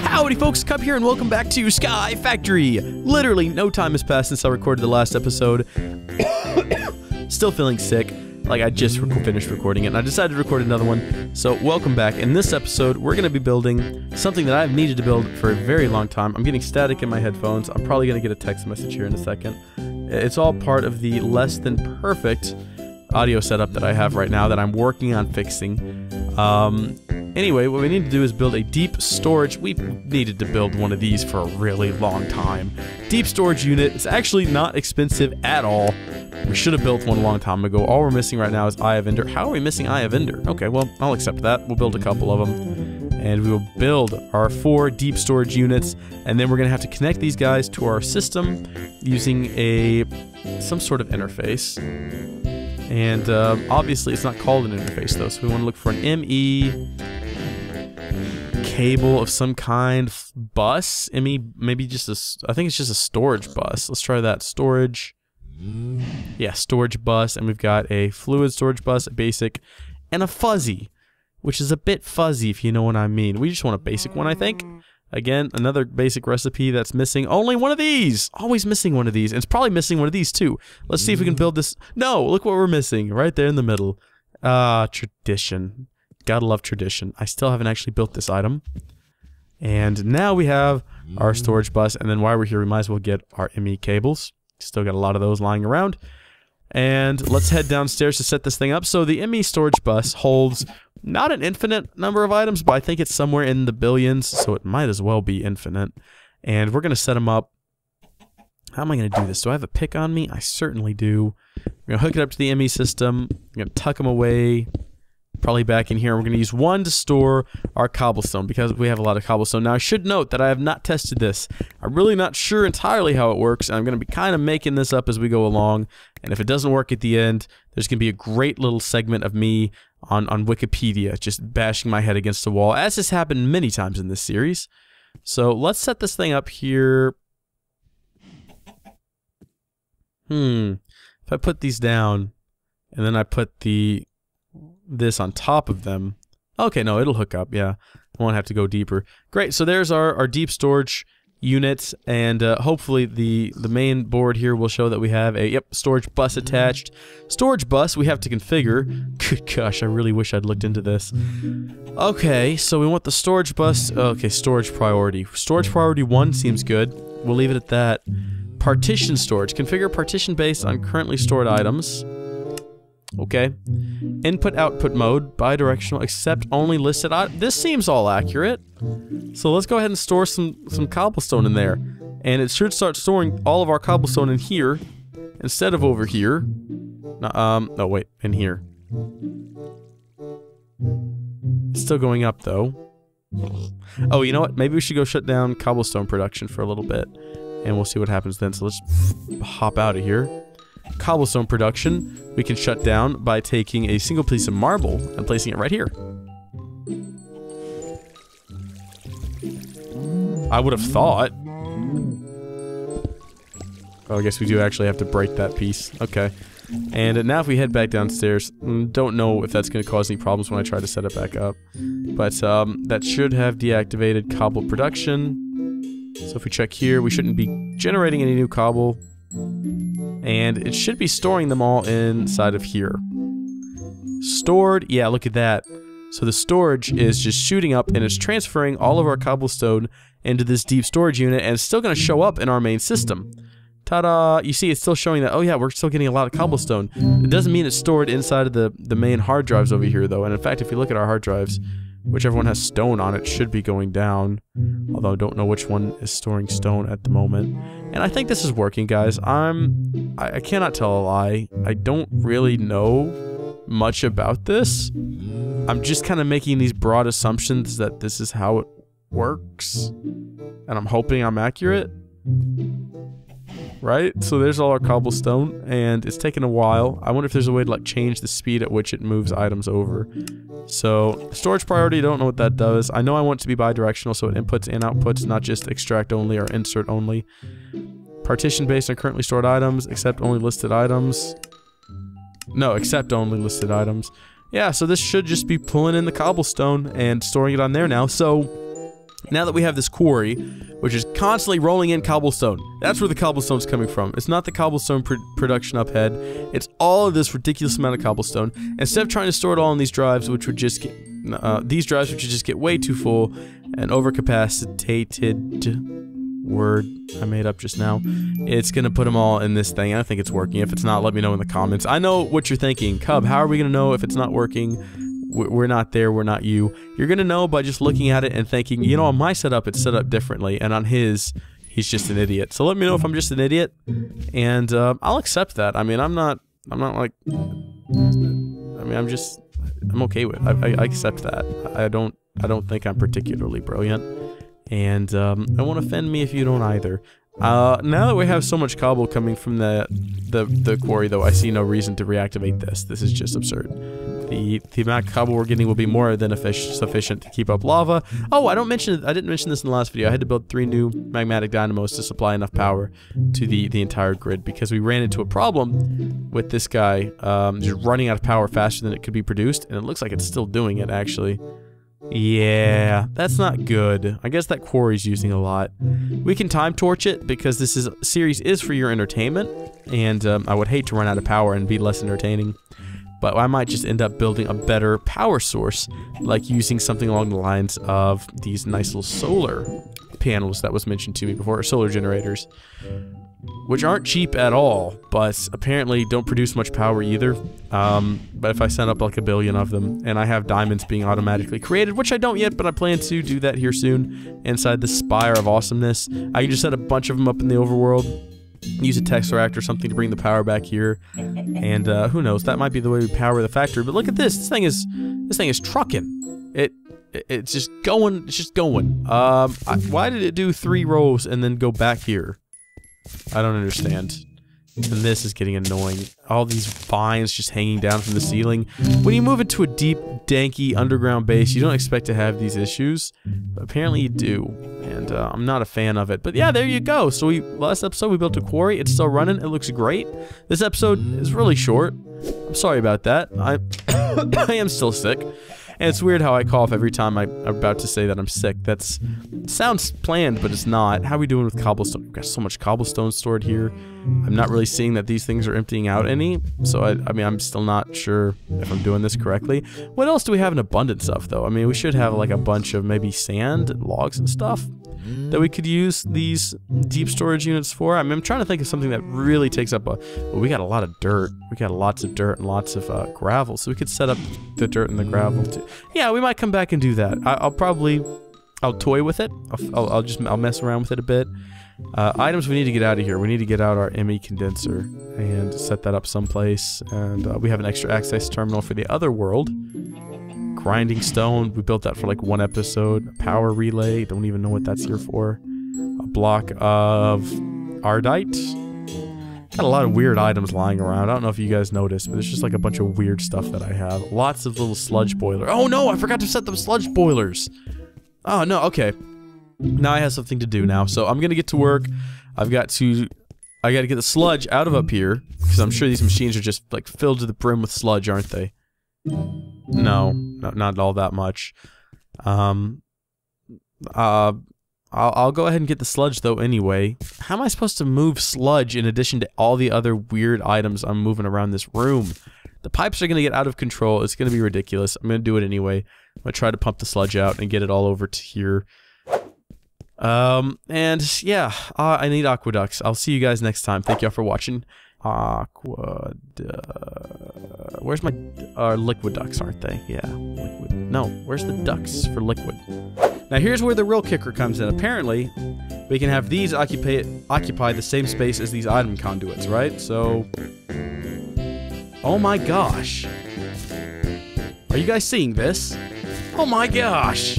Howdy folks, Cup here and welcome back to Sky Factory. Literally no time has passed since I recorded the last episode. Still feeling sick, like I just finished recording it and I decided to record another one. So welcome back. In this episode we're going to be building something that I've needed to build for a very long time. I'm getting static in my headphones. I'm probably going to get a text message here in a second. It's all part of the less than perfect audio setup that I have right now that I'm working on fixing. Anyway, what we need to do is build a deep storage. We've needed to build one of these for a really long time. Deep storage unit. It's actually not expensive at all. We should have built one a long time ago. All we're missing right now is Eye of Ender. How are we missing Eye of Ender? Okay, well, I'll accept that. We'll build a couple of them. And we will build our 4 deep storage units. And then we're going to have to connect these guys to our system using some sort of interface. And obviously it's not called an interface though, so we want to look for an ME cable of some kind, bus, ME, maybe just I think it's just a storage bus. Let's try that, storage. Yeah, storage bus, and we've got a fluid storage bus, a basic, and a fuzzy, which is a bit fuzzy if you know what I mean. We just want a basic one, I think. Again, another basic recipe that's missing only one of these. Always missing one of these. And it's probably missing one of these too. Let's see if we can build this. No, look what we're missing right there in the middle. Tradition. Gotta love tradition. I still haven't actually built this item. And now we have our storage bus. And then while we're here, we might as well get our ME cables. Still got a lot of those lying around. And let's head downstairs to set this thing up. So the ME storage bus holds not an infinite number of items, but I think it's somewhere in the billions, so it might as well be infinite. And we're going to set them up. How am I going to do this? Do I have a pick on me? I certainly do. We're going to hook it up to the ME system. I'm going to tuck them away, probably back in here. We're going to use one to store our cobblestone because we have a lot of cobblestone. Now, I should note that I have not tested this. I'm really not sure entirely how it works, and I'm going to be kind of making this up as we go along. And if it doesn't work at the end, there's going to be a great little segment of me on Wikipedia just bashing my head against the wall, as has happened many times in this series. So let's set this thing up here. If I put these down, and then I put this on top of them. Okay, no, it'll hook up, yeah. I won't have to go deeper. Great, so there's our deep storage units, and hopefully the main board here will show that we have a storage bus attached. Storage bus we have to configure. Good gosh, I really wish I'd looked into this. Okay, so we want the storage bus. Okay, storage priority. Storage priority 1 seems good. We'll leave it at that. Partition storage. Configure partition based on currently stored items. Okay. Input-output mode, bidirectional, accept only listed items. This seems all accurate. So let's go ahead and store some cobblestone in there. And it should start storing all of our cobblestone in here instead of over here. No, wait, in here. It's still going up, though. Oh, you know what? Maybe we should go shut down cobblestone production for a little bit. And we'll see what happens then. So let's hop out of here. Cobblestone production we can shut down by taking a single piece of marble and placing it right here. I would have thought. Oh, I guess we do actually have to break that piece. Okay. And now if we head back downstairs, don't know if that's going to cause any problems when I try to set it back up. But that should have deactivated cobble production. So if we check here, we shouldn't be generating any new cobble. And it should be storing them all inside of here. Stored, yeah, look at that. So the storage is just shooting up and it's transferring all of our cobblestone into this deep storage unit, and it's still going to show up in our main system. Ta-da! You see, it's still showing that, oh yeah, we're still getting a lot of cobblestone. It doesn't mean it's stored inside of the main hard drives over here, though. And in fact, if you look at our hard drives, whichever one has stone on it should be going down. Although I don't know which one is storing stone at the moment. And I think this is working, guys. I cannot tell a lie. I don't really know much about this. I'm just kind of making these broad assumptions that this is how it works. And I'm hoping I'm accurate. Right? So there's all our cobblestone, and it's taken a while. I wonder if there's a way to like change the speed at which it moves items over. So storage priority, don't know what that does. I know I want it to be bidirectional, so it inputs and outputs, not just extract only or insert only. Partition based on currently stored items, accept only listed items. No, accept only listed items. yeah, so this should just be pulling in the cobblestone and storing it on there now. So now that we have this quarry, which is constantly rolling in cobblestone, that's where the cobblestone's coming from. It's not the cobblestone production up ahead. It's all of this ridiculous amount of cobblestone. Instead of trying to store it all in these drives, which would just get way too full and overcapacitated. Word I made up just now. It's gonna put them all in this thing. I think it's working. If it's not, let me know in the comments. I know what you're thinking. Cub, how are we gonna know if it's not working? We're not there, we're not you. You're gonna know by just looking at it and thinking, you know, on my setup it's set up differently, and on his, he's just an idiot. So let me know if I'm just an idiot, and I'll accept that. I mean, I'm not like, I mean, I'm okay with it. I accept that. I don't think I'm particularly brilliant. And I won't offend me if you don't either. Now that we have so much cobble coming from the quarry, though, I see no reason to reactivate this. This is just absurd. The amount of cobble we're getting will be more than sufficient to keep up lava. Oh, I didn't mention this in the last video. I had to build 3 new magmatic dynamos to supply enough power to the entire grid, because we ran into a problem with this guy just running out of power faster than it could be produced, and it looks like it's still doing it, actually. Yeah, that's not good. I guess that quarry's using a lot. We can time torch it, because this series is for your entertainment, and I would hate to run out of power and be less entertaining. But I might just end up building a better power source, like using something along the lines of these nice little solar panels that was mentioned to me before, or solar generators, which aren't cheap at all, but apparently don't produce much power either. But if I set up like 1 billion of them, and I have diamonds being automatically created, which I don't yet, but I plan to do that here soon, inside the Spire of Awesomeness, I can just set a bunch of them up in the overworld, use a Tesseract or something to bring the power back here, and who knows, that might be the way we power the factory. But look at this, this thing is trucking. It's just going, why did it do 3 rows and then go back here? I don't understand. And this is getting annoying. All these vines just hanging down from the ceiling. When you move into a deep, danky underground base, you don't expect to have these issues, but apparently you do. And I'm not a fan of it. But yeah, there you go. So last episode we built a quarry. It's still running. It looks great. This episode is really short. I'm sorry about that. I am still sick. And it's weird how I cough every time I'm about to say that I'm sick. That sounds planned, but it's not. How are we doing with cobblestone? We've got so much cobblestone stored here. I'm not really seeing that these things are emptying out any. So, I mean, I'm still not sure if I'm doing this correctly. What else do we have in abundance of, though? I mean, we should have, like, a bunch of maybe sand and logs and stuff that we could use these deep storage units for. I mean, I'm trying to think of something that really takes up well, we got a lot of dirt. We got lots of dirt and lots of gravel, so we could set up the dirt and the gravel too. Yeah, we might come back and do that. I'll toy with it. I'll mess around with it a bit. Items we need to get out of here. We need to get out our ME condenser and set that up someplace. And we have an extra access terminal for the other world. Grinding stone, we built that for like 1 episode. A power relay, don't even know what that's here for. A block of ardite. Got a lot of weird items lying around. I don't know if you guys noticed, but there's just like a bunch of weird stuff that I have. Lots of little sludge boilers. Oh no, I forgot to set them sludge boilers. Oh no, okay. Now I have something to do now, so I'm gonna get to work. I gotta get the sludge out of up here, because I'm sure these machines are just like filled to the brim with sludge, aren't they? No, not all that much. I'll go ahead and get the sludge though anyway. How am I supposed to move sludge in addition to all the other weird items I'm moving around this room? The pipes are gonna get out of control. It's gonna be ridiculous. I'm gonna do it anyway. I'm gonna try to pump the sludge out and get it all over to here. And yeah, I need aqueducts. I'll see you guys next time. Thank y'all for watching. Where's my liquid ducts, aren't they? Yeah, liquid. No, where's the ducts for liquid? Now here's where the real kicker comes in. Apparently, we can have these occupy the same space as these item conduits, right? So, oh my gosh, are you guys seeing this? Oh my gosh!